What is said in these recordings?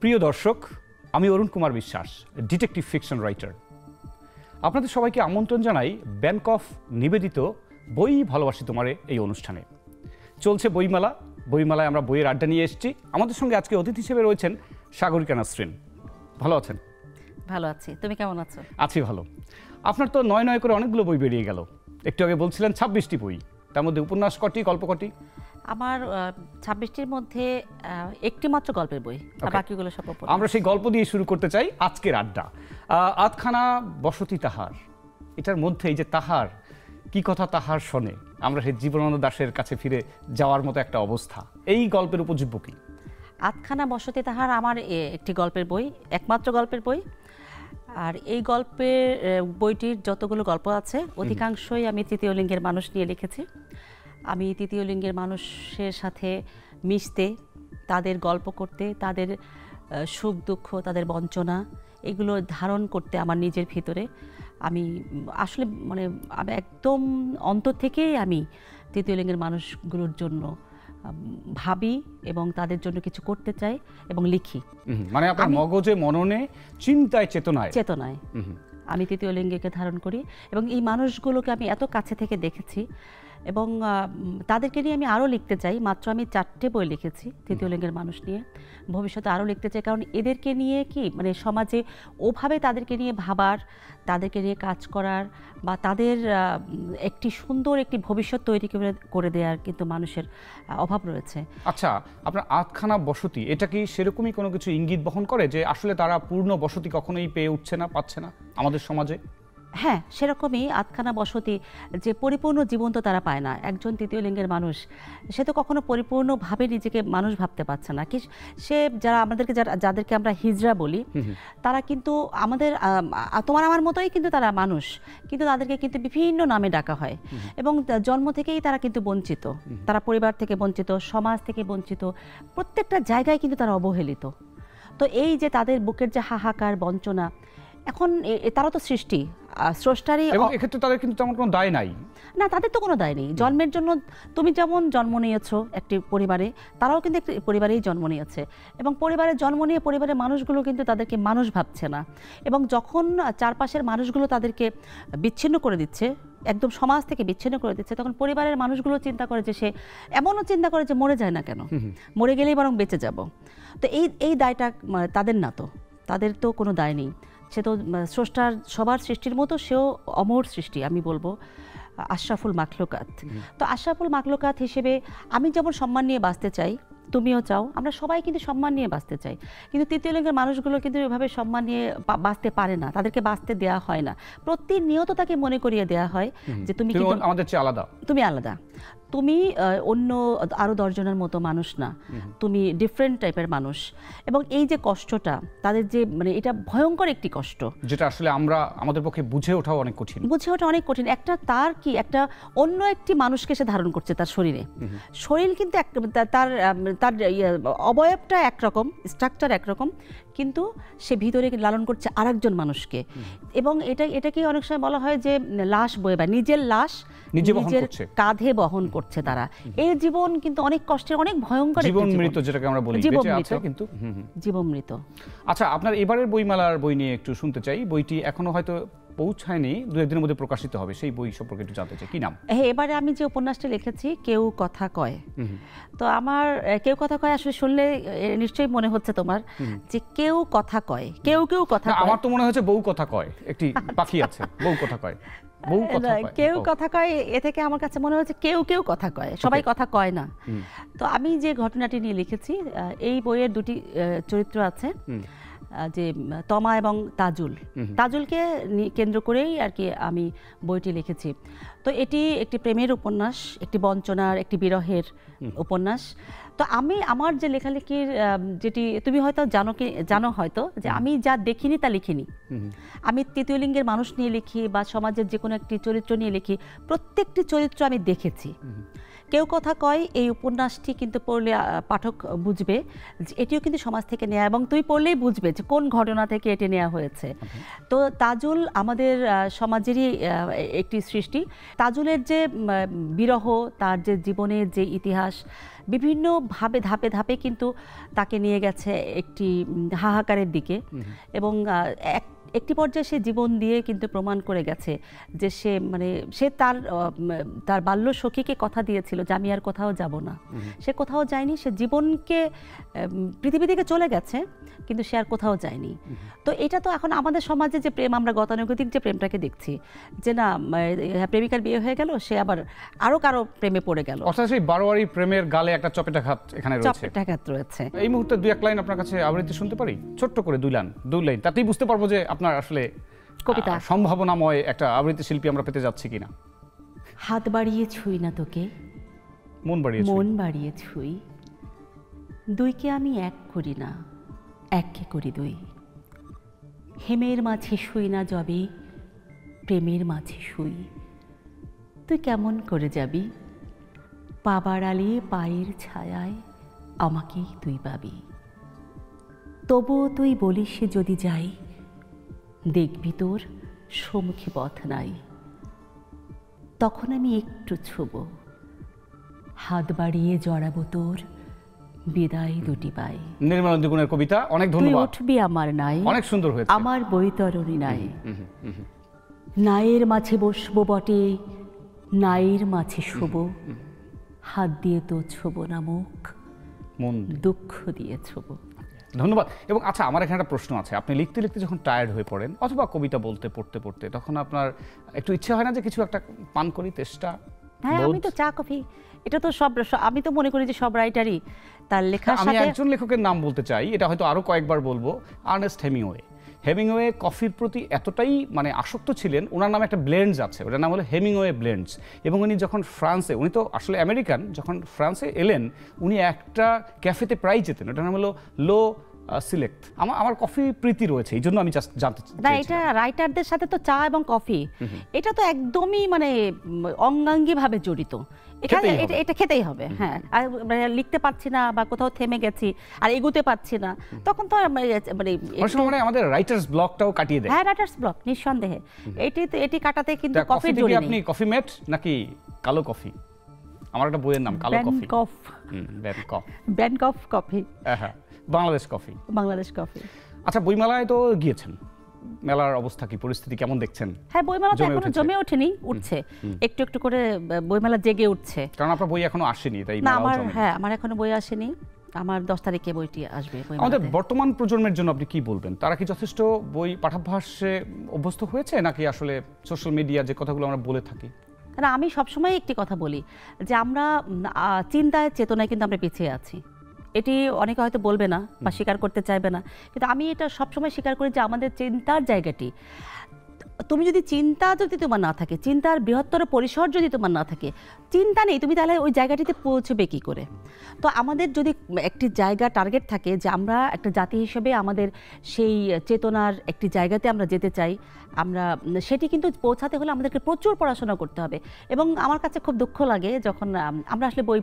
প্রিয় দর্শক, আমি Arun Kumar Biswas, detective fiction writer. আপনাদের সবাইকে আমন্ত্রণ জানাই ব্যাংক অফ নিবেদিত বই ভালোবাসি তোমারে এই অনুষ্ঠানে। চলছে বইমেলা। বইমেলায় আমরা বইয়ের আড্ডা নিয়ে এসেছি। আমাদের সঙ্গে আজকে অতিথি হিসেবে রয়েছেন সাগরিকা নাসরিন। ভালো আছেন? ভালো আছি, তুমি কেমন আছো? আছি ভালো। আপনার তো নয় নয় করে অনেকগুলো বই বেরিয়ে গেল। একটু আগে বলছিলেন 26টি বই, তার মধ্যে উপন্যাস কটি, গল্প কটি? আমার 26টির মধ্যে একটি মাত্র গল্পের বই, আর বাকিগুলো সব উপন্যাস। আমরা সেই গল্প দিয়ে শুরু করতে চাই আজকের আড্ডা। আধখানা বসতি তাহার, এটার মধ্যে এই যে তাহার, কি কথা তাহার শোনে, আমরা সেই জীবনানন্দ দাশের কাছে ফিরে যাওয়ার মতো একটা অবস্থা। এই গল্পের উপজীব্য কি? আধখানা বসতি তাহার আমার একটি গল্পের বই, একমাত্র গল্পের বই। আর এই গল্পের বইটির যতগুলো গল্প আছে অধিকাংশই আমি তৃতীয় লিঙ্গের মানুষ নিয়ে লিখেছি। আমি তৃতীয় লিঙ্গের মানুষের সাথে মিশতে, তাদের গল্প করতে, তাদের সুখ দুঃখ, তাদের বঞ্চনা, এগুলো ধারণ করতে আমার নিজের ভিতরে আমি আসলে আমি একদম অন্তর থেকেই আমি তৃতীয় লিঙ্গের মানুষগুলোর জন্য ভাবি এবং তাদের জন্য কিছু করতে চাই এবং লিখি। মানে আপনার মগজে, মননে, চিন্তায়, চেতনায় আমি তৃতীয় লিঙ্গকে ধারণ করি এবং এই মানুষগুলোকে আমি এত কাছে থেকে দেখেছি এবং তাদেরকে নিয়ে আমি আরও লিখতে চাই। মাত্র আমি 4টে বই লিখেছি তৃতীয় লিঙ্গের মানুষ নিয়ে, ভবিষ্যতে আরও লিখতে চাই। কারণ এদেরকে নিয়ে কি সমাজে ওভাবে তাদেরকে নিয়ে ভাবার, তাদেরকে নিয়ে কাজ করার বা তাদের একটি সুন্দর একটি ভবিষ্যৎ তৈরি করে দেওয়ার কিন্তু মানুষের অভাব রয়েছে। আচ্ছা, আপনার আধখানা বসতি, এটা কি সেরকমই কোনো কিছু ইঙ্গিত বহন করে যে আসলে তারা পূর্ণ বসতি কখনোই পেয়ে উঠছে না, পাচ্ছে না আমাদের সমাজে? হ্যাঁ, সেরকমই আধখানা বসতি, যে পরিপূর্ণ জীবন তো তারা পায় না। একজন তৃতীয় লিঙ্গের মানুষ সে তো কখনো পরিপূর্ণভাবে নিজেকে মানুষ ভাবতে পারছে না। কি সে যাদেরকে আমরা হিজড়া বলি, তারা কিন্তু আমাদের তোমার আমার মতোই কিন্তু তারা মানুষ, কিন্তু তাদেরকে কিন্তু বিভিন্ন নামে ডাকা হয় এবং জন্ম থেকেই তারা কিন্তু বঞ্চিত। তারা পরিবার থেকে বঞ্চিত, সমাজ থেকে বঞ্চিত, প্রত্যেকটা জায়গায় কিন্তু তারা অবহেলিত। তো এই যে তাদের বুকের যে হাহাকার, বঞ্চনা, এখন তারা তো সৃষ্টি স্রষ্টারই, এবং এক্ষেত্রে তাদের কিন্তু তেমন কোনো দায় নাই। না, তাদের তো কোনো দায় নেই। জন্মের জন্য তুমি যেমন জন্ম নিয়েছো একটি পরিবারে, তারাও কিন্তু একটি পরিবারেই জন্ম নিয়েছে এবং পরিবারে জন্ম নিয়ে পরিবারের মানুষগুলো কিন্তু তাদেরকে মানুষ ভাবছে না। এবং যখন চারপাশের মানুষগুলো তাদেরকে বিচ্ছিন্ন করে দিচ্ছে, একদম সমাজ থেকে বিচ্ছিন্ন করে দিচ্ছে, তখন পরিবারের মানুষগুলো চিন্তা করে যে সে এমনও চিন্তা করে যে মরে যায় না কেন, মরে গেলেই বরং বেঁচে যাব। তো এই দায়টা তাদের না, তো তাদের তো কোনো দায় নেই। সে তো স্রষ্টার সবার সৃষ্টির মতো সেও অমর সৃষ্টি, আমি বলবো আশরাফুল মাখলুকাত। তো আশরাফুল মাখলুকাত হিসেবে আমি যেমন সম্মান নিয়ে বাঁচতে চাই, তুমিও চাও, আমরা সবাই কিন্তু সম্মান নিয়ে বাঁচতে চাই। কিন্তু তৃতীয় লিঙ্গের মানুষগুলো কিন্তু এভাবে সম্মান নিয়ে বাঁচতে পারে না, তাদেরকে বাঁচতে দেওয়া হয় না। প্রতিনিয়ত তাকে মনে করিয়ে দেওয়া হয় যে তুমি আমাদের চেয়ে আলাদা, তুমি আলাদা, তুমি অন্য আরও 10 জনের মতো মানুষ না, তুমি ডিফারেন্ট টাইপের মানুষ। এবং এই যে কষ্টটা তাদের, যে এটা ভয়ঙ্কর একটি কষ্ট, যেটা আসলে আমাদের পক্ষে বুঝে ওঠা অনেক কঠিন। একটা তার কি একটা অন্য একটি মানুষকে সে ধারণ করছে তার শরীরে। শরীর কিন্তু তার অবয়বটা একরকম, স্ট্রাকচার একরকম, কিন্তু সে ভিতরে লালন করছে আরেকজন মানুষকে। এবং এটাকে অনেক সময় বলা হয় যে লাশ বয়ে বা নিজের লাশ নিজের কাঁধে বহন করছে তারা। এই জীবন কিন্তু অনেক কষ্টের, অনেক ভয়ঙ্কর জীবন মৃত, যেটাকে আমরা বলি, বেঁচে আছে কিন্তু জীবন মৃত। আচ্ছা, আপনার এবারের বইমেলার বই নিয়ে একটু শুনতে চাই। বইটি এখনো হয়তো পৌঁছায়নি, 2-1 দিনের মধ্যে প্রকাশিত হবে। সেই বই সম্পর্কে একটু জানতে চাই, কি নাম? এবারে আমি যে উপন্যাসটা লিখেছি, কেউ কথা কয়। তো আমার কেউ কথা কয় আসলে শুনলে নিশ্চয়ই মনে হচ্ছে তোমার যে কেউ কথা কয়, কেউ কথা কয়। আমার তো মনে হচ্ছে বউ কথা কয়, একটি পাখি আছে, বউ কথা কয়। কেউ কথা কয়, এ থেকে আমার কাছে মনে হচ্ছে কেউ কথা কয়, সবাই কথা কয় না। তো আমি যে ঘটনাটি নিয়ে লিখেছি, এই বইয়ের 2টি চরিত্র আছে, যে তমা এবং তাজুলকে কেন্দ্র করেই আর কি আমি বইটি লিখেছি। তো এটি একটি প্রেমের উপন্যাস, একটি বঞ্চনার, একটি বিরহের উপন্যাস। তো আমার যে লেখালেখির, যেটি তুমি হয়তো জানো হয়তো, যে আমি যা দেখিনি তা লিখিনি। আমি তৃতীয় লিঙ্গের মানুষ নিয়ে লিখি বা সমাজের যে কোনো একটি চরিত্র নিয়ে লিখি, প্রত্যেকটি চরিত্র আমি দেখেছি। কেউ কথা কয় এই উপন্যাসটি কিন্তু পড়লে পাঠক বুঝবে যে এটিও কিন্তু সমাজ থেকে নেওয়া, এবং তুই পড়লেই বুঝবে যে কোন ঘটনা থেকে এটি নেওয়া হয়েছে। তো তাজুল আমাদের সমাজেরই একটি সৃষ্টি। তাজুলের যে বিরহ, তার যে জীবনের যে ইতিহাস, বিভিন্নভাবে ধাপে ধাপে কিন্তু তাকে নিয়ে গেছে একটি হাহাকারের দিকে এবং একটি পর্যায়ে সে জীবন দিয়ে কিন্তু প্রমাণ করে গেছে যে সে তার বাল্য সখীকে কথা দিয়েছিল যে আমি আর কোথাও যাব না। সে কোথাও যায়নি, সে জীবনকে পৃথিবী থেকে চলে গেছে কিন্তু সে আর কোথাও যায়নি। তো এটা তো এখন আমাদের সমাজে যে প্রেম, আমরা গতানুগতিক যে প্রেমটাকে দেখছি যে না প্রেমিকার বিয়ে হয়ে গেল, সে আবার আরো কারো প্রেমে পড়ে গেল, অর্থাৎ সেই বারোয়ারি প্রেমের গালে একটা চপেটাঘাত এখানে রয়েছে। চপেটাঘাত রয়েছে। এই মুহূর্তে 2-1 লাইন আপনার কাছে আবৃত্তি শুনতে পারি, ছোট্ট করে 2 লাইন, তাতেই বুঝতে পারবো যে আপনার আসলে কবিতা সম্ভাবনাময় একটা আবৃত্তি শিল্পী আমরা পেতে যাচ্ছি কিনা। হাত বাড়িয়ে ছুঁই না তোকে, মন বাড়িয়ে ছুঁই, দুইকে আমি এক করি না, এককে করি দুই। হেমের মাঝে শুই না যবে, প্রেমের মাঝে শুই, তুই কেমন করে যাবি, পাবার আলে পায়ের ছায়ায় আমাকেই তুই পাবি। তবুও তুই বলিস যদি যাই, দেখবি তোর সম্মুখে পথ নাই, তখন আমি একটু ছুব, হাত বাড়িয়ে জড়াবো তোর বিদায় দুটি পাই। নির্মলেন্দু গুণের কবিতা, অনেক ধন্যবাদ। তুই উঠবি আমার নাই, অনেক সুন্দর হয়েছে। আমার বৈতরণী নাই, নায়ের মাঝে বসবো বটে, নায়ের মাঝে শুব, হাত দিয়ে তো ছোব না মুখ, মন দুঃখ দিয়ে ছোব। ধন্যবাদ। এবং আচ্ছা, আমার এখানে একটা প্রশ্ন আছে, আপনি লিখতে লিখতে যখন টায়ার্ড হয়ে পড়েন অথবা কবিতা পড়তে পড়তে তখন আপনার একটু ইচ্ছে হয় না যে কিছু একটা পান করি, তেষ্টা? হ্যাঁ, আমি তো চা কফি, এটা তো আমি তো মনে করি যে সব রাইটারই তার লেখার সাথে। আমি একজন লেখকের নাম বলতে চাই, এটা হয়তো আরো কয়েকবার বলবো, আর্নেস্ট হেমিংওয়ে কফির প্রতি এতটাই আসক্ত ছিলেন, ওনার নামে একটা ব্লেন্ডস আছে, ওটার নাম হলো হেমিংওয়ে ব্লেন্ডস। এবং উনি যখন ফ্রান্সে, উনি তো আসলে আমেরিকান, যখন ফ্রান্সে এলেন উনি একটা ক্যাফেতে প্রায় যেতেন, ওটার নাম হলো লো সিলেক্ট। আমার কফি প্রীতি রয়েছে, এই জন্য আমি জাস্ট জানতে চাই। না, এটা রাইটারদের সাথে তো চা এবং কফি এটা তো একদমই অঙ্গাঙ্গিভাবে জড়িত। এখানে এটা খেতেই হবে। হ্যাঁ, আর লিখতে পারছি না বা কোথাও থেমে গেছি আর এগোতে পারছি না, তখন তো আমাদের রাইটার্স ব্লকটাও কাটিয়ে দেয়। হ্যাঁ, রাইটার্স ব্লক নিঃসন্দেহে এটি কাটাতে কিন্তু কফি জড়িত নেই। আপনি কফি মেট নাকি কালো কফি? আমার একটা বইয়ের নাম কালো কফি, ব্যানকফ কফি, হ্যাঁ, বাংলাদেশ কফি। আচ্ছা, বইমেলায় তো গিয়েছেন, মেলার অবস্থা কি, পরিস্থিতি কেমন দেখছেন? হ্যাঁ, বইমেলা তো এখনো জমে ওঠেনি, উঠছে একটু একটু করে, বইমেলা জেগে উঠছে। কারণ আপনার বই এখনো আসেনি, তাই না? আমার এখনো বই আসেনি, আমার 10 তারিখে বইটি আসবে। আমাদের বর্তমান প্রজন্মের জন্য আপনি কি বলবেন? তারা কি যথেষ্ট বই পাঠাভ্যাসে অভ্যস্ত হয়েছে নাকি আসলে সোশ্যাল মিডিয়া যে কথাগুলো আমরা বলে থাকি? না, আমি সবসময় একটি কথা বলি যে আমরা চিন্তায় চেতনায় কিন্তু আমরা পিছিয়ে আছি। এটি অনেকে হয়তো বলবে না বা স্বীকার করতে চাইবে না, কিন্তু আমি এটা সবসময় স্বীকার করি যে আমাদের চিন্তার জায়গাটি, তুমি যদি তোমার না থাকে, চিন্তার বৃহত্তর পরিসর যদি তোমার না থাকে, চিন্তা নেই, তুমি তাহলে ওই জায়গাটিতে পৌঁছবে কি করে? তো আমাদের যদি একটি জায়গা টার্গেট থাকে যে আমরা একটা জাতি হিসেবে আমাদের সেই চেতনার একটি জায়গাতে আমরা যেতে চাই, আমরা সেটি কিন্তু পৌঁছাতে হলে আমাদেরকে প্রচুর পড়াশোনা করতে হবে। এবং আমার কাছে খুব দুঃখ লাগে যখন আমরা আসলে বই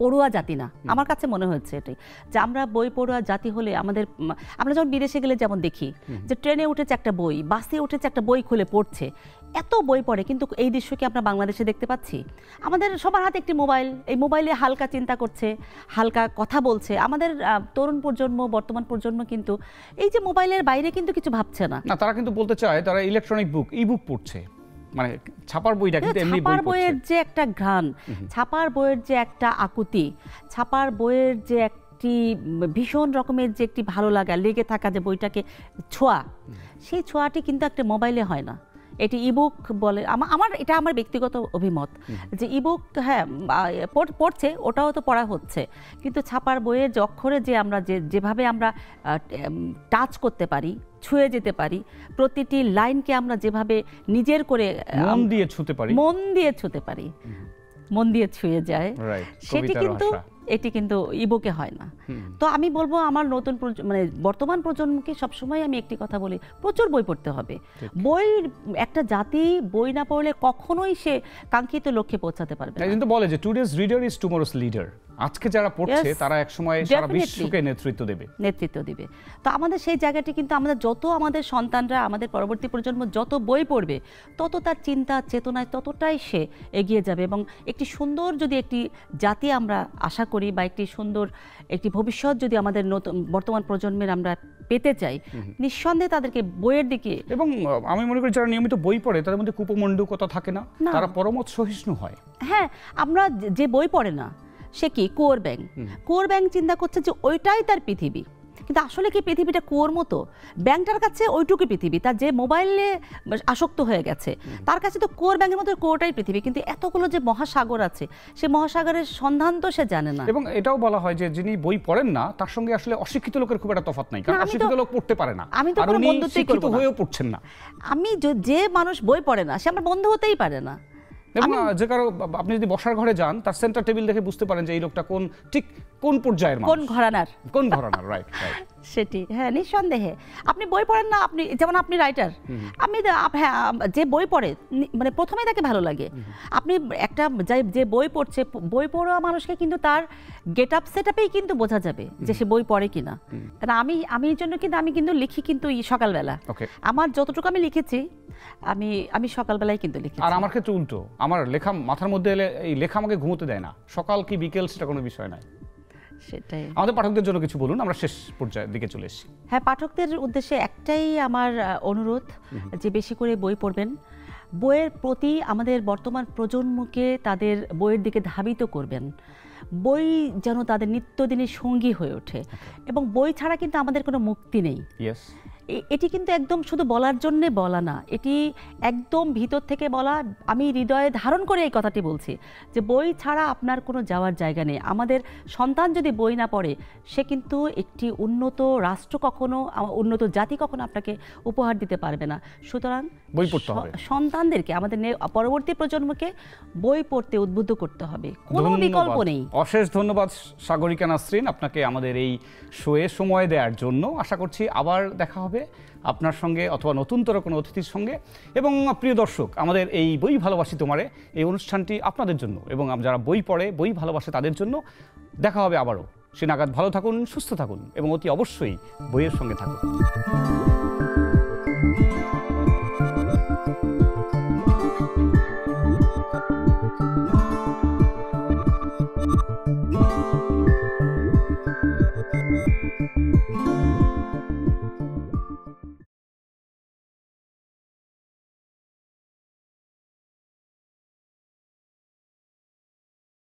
পড়ুয়া জাতি না। আমার কাছে মনে হচ্ছে এটাই যে আমরা বই পড়ুয়া জাতি হলে আমরা যখন বিদেশে গেলে যেমন দেখি যে ট্রেনে উঠেছে একটা বই, বাসে উঠেছে একটা বই খুলে পড়ছে, এত বই পড়ে, কিন্তু এই দৃশ্য কি আমরা বাংলাদেশে দেখতে পাচ্ছি? আমাদের সবার হাতে একটি মোবাইল, এই মোবাইলে হালকা চিন্তা করছে, হালকা কথা বলছে। আমাদের তরুণ প্রজন্ম, বর্তমান প্রজন্ম কিন্তু এই যে মোবাইলের বাইরে কিন্তু কিছু ভাবছে না। তারা কিন্তু বলতে চায় তারা ইলেকট্রনিক বুক, ইবুক পড়ছে, ছাপার বইটা কিন্তু এমনি বই পড়ছে। ছাপার বইয়ের যে একটা ঘ্রাণ, ছাপার বইয়ের যে একটা আকুতি, ছাপার বইয়ের যে একটি ভীষণ রকমের যে একটি ভালো লাগা, লেগে থাকা যে বইটাকে ছোঁয়া, সেই ছোঁয়াটি কিন্তু একটা মোবাইলে হয় না। এটি ইবুক বলে, এটা আমার ব্যক্তিগত অভিমত যে ইবুক হ্যাঁ পড়ছে, ওটাও তো পড়া হচ্ছে, কিন্তু ছাপার বইয়ের যে অক্ষরে যে আমরা যেভাবে আমরা টাচ করতে পারি, ছুঁয়ে যেতে পারি, প্রতিটি লাইনকে আমরা যেভাবে নিজের করে মন দিয়ে ছুঁতে পারি, মন দিয়ে ছুঁয়ে যায়, সেটি কিন্তু এটি কিন্তু ইবুকে হয় না। তো আমি বলবো আমার নতুন বর্তমান প্রজন্মকে সবসময় আমি একটি কথা বলি, প্রচুর বই পড়তে হবে। একটা জাতি বই না পড়লে কখনোই সে কাঙ্ক্ষিত লক্ষ্যে পৌঁছাতে পারবে না। কিন্তু বলে যে টুডেজ রিডার ইজ টুমরোস লিডার। আজকে যারা পড়ছে তারা একসময় সারা বিশ্বকে নেতৃত্ব দেবে। তো আমাদের সেই জায়গাটি কিন্তু আমাদের সন্তানরা, আমাদের পরবর্তী প্রজন্ম যত বই পড়বে তত তার চিন্তা চেতনায় ততটাই সে এগিয়ে যাবে, এবং একটি সুন্দর যদি একটি জাতি আমরা আশা করি বা একটি সুন্দর একটি ভবিষ্যৎ যদি আমাদের নতুন বর্তমান প্রজন্মের আমরা পেতে চাই, নিঃসন্দেহে তাদেরকে বইয়ের দিকে। এবং আমি মনে করি যারা নিয়মিত বই পড়ে তাদের মধ্যে কুপমণ্ডুকতা থাকে না, তারা পরমত সহিষ্ণু হয়। হ্যাঁ, আমরা যে বই পড়ে না সে কি কুয়োর ব্যাঙ চিন্তা করছে যে ওইটাই তার পৃথিবী, কিন্তু আসলে কি পৃথিবীটা কুয়োর মতো? ব্যাংকটার কাছে ওইটুকু পৃথিবী, তার যে মোবাইলে আসক্ত হয়ে গেছে তার কাছে তো কুয়োর ব্যাংকের মতো কুয়োটাই পৃথিবী, কিন্তু এতগুলো যে মহাসাগর আছে সে মহাসাগরের সন্ধান তো সে জানে না। এবং এটাও বলা হয় যে যিনি বই পড়েন না তার সঙ্গে আসলে অশিক্ষিত লোকের খুব একটা তফাৎ নাই, কারণ অশিক্ষিত লোক পড়তে পারে না, আমি তো কোনো বন্ধুত্বই করব না, হয়েও পড়ছেন না। আমি যে মানুষ বই পড়ে না সে আমার বন্ধু হতেই পারে না। এবং যে কারো আপনি যদি বসার ঘরে যান তার সেন্টার টেবিল দেখে বুঝতে পারেন যে এই লোকটা কোন পর্যায়ের মানুষ, কোন ঘরানার রাইট। সেটি হ্যাঁ, নিঃসন্দেহে। আপনি বই পড়েন না, আপনি যেমন আপনি রাইটার, আমি হ্যাঁ যে বই পড়ে মানে প্রথমেই তাকে ভালো লাগে। আপনি একটা যে বই পড়ছে, বই পড়া মানুষকে কিন্তু তার গেট আপ সেট আপেই কিন্তু বোঝা যাবে যে সে বই পড়ে কিনা। কারণ আমি এই জন্য কিন্তু আমি কিন্তু লিখি কিন্তু সকালবেলা, আমার যতটুকু আমি লিখেছি আমি সকালবেলায় কিন্তু লিখি। আর আমার ক্ষেত্রে উল্টো, আমার লেখা মাথার মধ্যে এলে এই লেখা আমাকে ঘুমোতে দেয় না, সকাল কি বিকেল সেটা কোনো বিষয় নাই। সেটাই। আমাদের পাঠকদের জন্য কিছু বলুন, আমরা শেষ পর্যায়ের দিকে চলে এসেছি। হ্যাঁ, পাঠকদের উদ্দেশ্যে একটাই আমার অনুরোধ যে বেশি করে বই পড়বেন। বইয়ের প্রতি আমাদের বর্তমান প্রজন্মকে তাদের বইয়ের দিকে ধাবিত করবেন। বই যেন তাদের নিত্যদিনের সঙ্গী হয়ে ওঠে, এবং বই ছাড়া কিন্তু আমাদের কোনো মুক্তি নেই। এটি কিন্তু একদম শুধু বলার জন্যে বলা না, এটি একদম ভিতর থেকে বলা। আমি হৃদয়ে ধারণ করে এই কথাটি বলছি যে বই ছাড়া আপনার কোনো যাওয়ার জায়গা নেই। আমাদের সন্তান যদি বই না পড়ে সে কিন্তু একটি উন্নত রাষ্ট্র কখনো, উন্নত জাতি কখনো আপনাকে উপহার দিতে পারবে না। সুতরাং বই পড়তে হবে, সন্তানদেরকে, আমাদের পরবর্তী প্রজন্মকে বই পড়তে উদ্বুদ্ধ করতে হবে, কোনো বিকল্প নেই। অশেষ ধন্যবাদ সাগরিকা নাসরিন আপনাকে আমাদের এই শোয়ে সময় দেওয়ার জন্য। আশা করছি আবার দেখা হবে আপনার সঙ্গে অথবা নতুনতর কোনো অতিথির সঙ্গে। এবং প্রিয় দর্শক, আমাদের এই বই ভালোবাসি তোমারে এই অনুষ্ঠানটি আপনাদের জন্য এবং যারা বই পড়ে, বই ভালোবাসে তাদের জন্য। দেখা হবে আবারও। সে নাগাদ ভালো থাকুন, সুস্থ থাকুন এবং অতি অবশ্যই বইয়ের সঙ্গে থাকুন।